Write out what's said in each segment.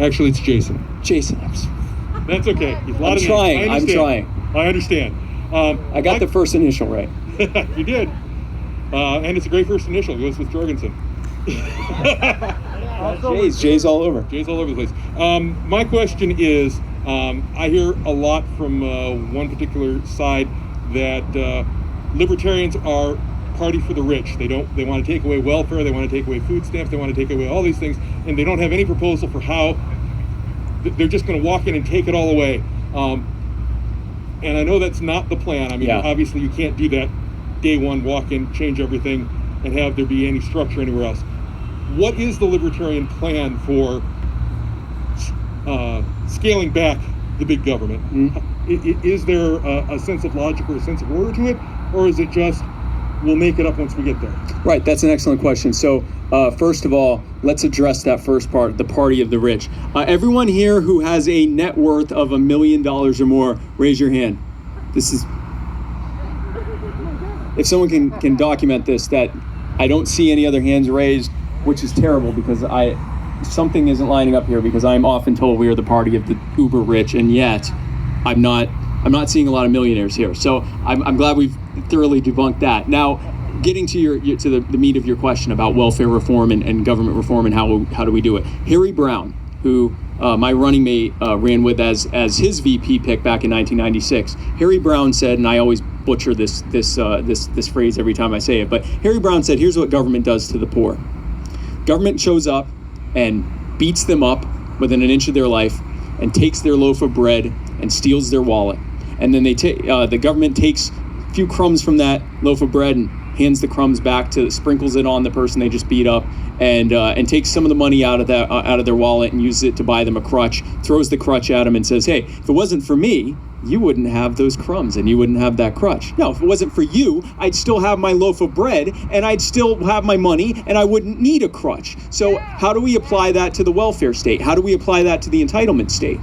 Actually, it's Jason. Jason. That's okay. I'm trying. I understand. I got the first initial right. You did. And it's a great first initial. It goes with Jorgensen. Jay's all over. Jay's all over the place. My question is, I hear a lot from one particular side that libertarians are party for the rich. They want to take away welfare, they want to take away food stamps, they want to take away all these things, and they don't have any proposal for how they're just going to walk in and take it all away. And I know that's not the plan. I mean, Obviously you can't do that day one, walk in, change everything, and have there be any structure anywhere else. What is the libertarian plan for scaling back the big government? Mm-hmm. Is there a sense of logic or a sense of order to it, or is it just we'll make it up once we get there? Right, that's an excellent question. So first of all, let's address that first part, the party of the rich. Everyone here who has a net worth of $1 million or more, raise your hand. This is, if someone can document this, that I don't see any other hands raised, which is terrible because something isn't lining up here, because I'm often told we are the party of the uber rich, and yet I'm not seeing a lot of millionaires here. So I'm glad we've thoroughly debunked that. Now, getting to the meat of your question about welfare reform and government reform and how do we do it. Harry Brown, who my running mate ran with as his VP pick back in 1996. Harry Brown said, and I always butcher this phrase every time I say it, but Harry Brown said, here's what government does to the poor. Government shows up and beats them up within an inch of their life and takes their loaf of bread and steals their wallet. And then the government takes a few crumbs from that loaf of bread and hands the crumbs back sprinkles it on the person they just beat up, and takes some of the money out of their wallet and uses it to buy them a crutch, throws the crutch at them and says, hey, if it wasn't for me, you wouldn't have those crumbs and you wouldn't have that crutch. No, if it wasn't for you, I'd still have my loaf of bread and I'd still have my money and I wouldn't need a crutch. So how do we apply that to the welfare state? How do we apply that to the entitlement state?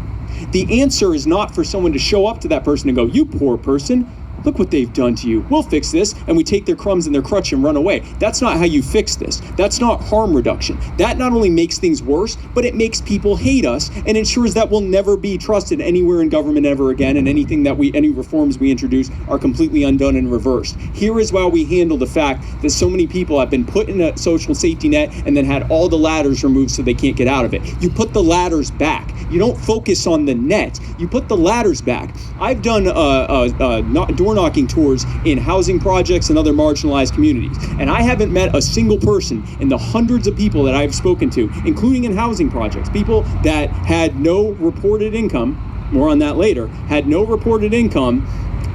The answer is not for someone to show up to that person and go, you poor person, look what they've done to you. We'll fix this. And we take their crumbs and their crutch and run away. That's not how you fix this. That's not harm reduction. That not only makes things worse, but it makes people hate us and ensures that we'll never be trusted anywhere in government ever again. And any reforms we introduce are completely undone and reversed. Here is how we handle the fact that so many people have been put in a social safety net and then had all the ladders removed so they can't get out of it. You put the ladders back. You don't focus on the net. You put the ladders back. I've done door knocking tours in housing projects and other marginalized communities, and I haven't met a single person in the hundreds of people that I've spoken to, including in housing projects, people that had no reported income, more on that later, had no reported income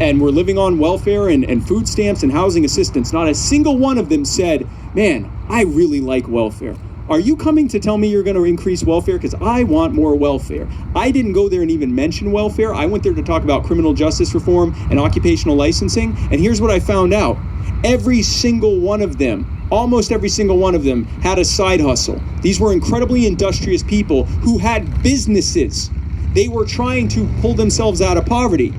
and were living on welfare and food stamps and housing assistance. Not a single one of them said, man, I really like welfare. Are you coming to tell me you're going to increase welfare? Because I want more welfare. I didn't go there and even mention welfare. I went there to talk about criminal justice reform and occupational licensing. And here's what I found out. Every single one of them, almost every single one of them, had a side hustle. These were incredibly industrious people who had businesses. They were trying to pull themselves out of poverty.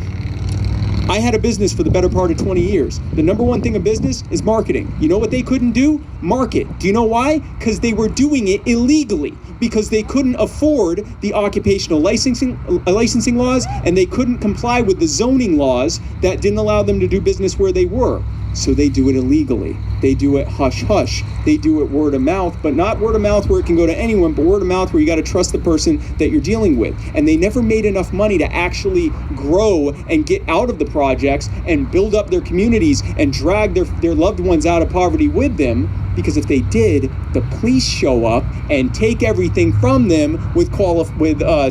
I had a business for the better part of 20 years. The number one thing of business is marketing. You know what they couldn't do? Market. Do you know why? Because they were doing it illegally. Because they couldn't afford the occupational licensing laws, and they couldn't comply with the zoning laws that didn't allow them to do business where they were. So they do it illegally. They do it hush-hush. They do it word of mouth, but not word of mouth where it can go to anyone, but word of mouth where you got to trust the person that you're dealing with. And they never made enough money to actually grow and get out of the projects and build up their communities and drag their loved ones out of poverty with them. Because if they did, the police show up and take everything from them with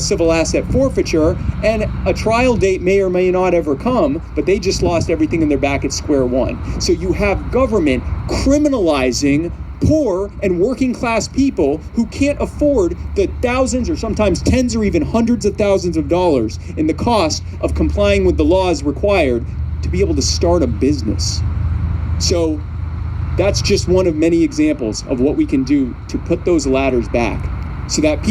civil asset forfeiture, and a trial date may or may not ever come, but they just lost everything and they're back at square one. So you have government criminalizing poor and working class people who can't afford the thousands or sometimes tens or even hundreds of thousands of dollars in the cost of complying with the laws required to be able to start a business. So that's just one of many examples of what we can do to put those ladders back so that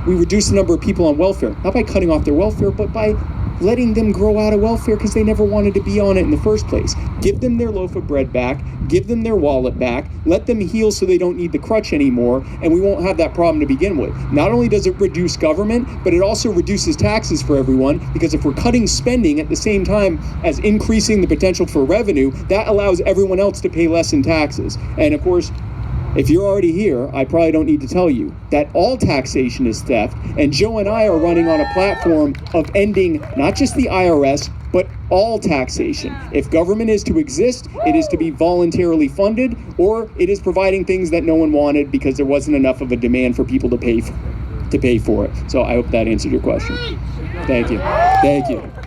we reduce the number of people on welfare, not by cutting off their welfare, but by letting them grow out of welfare because they never wanted to be on it in the first place. Give them their loaf of bread back, give them their wallet back, let them heal so they don't need the crutch anymore, and we won't have that problem to begin with. Not only does it reduce government, but it also reduces taxes for everyone, because if we're cutting spending at the same time as increasing the potential for revenue, that allows everyone else to pay less in taxes. And of course, if you're already here, I probably don't need to tell you that all taxation is theft, and Joe and I are running on a platform of ending not just the IRS, but all taxation. If government is to exist, it is to be voluntarily funded, or it is providing things that no one wanted because there wasn't enough of a demand for people to pay for it. So I hope that answered your question. Thank you. Thank you.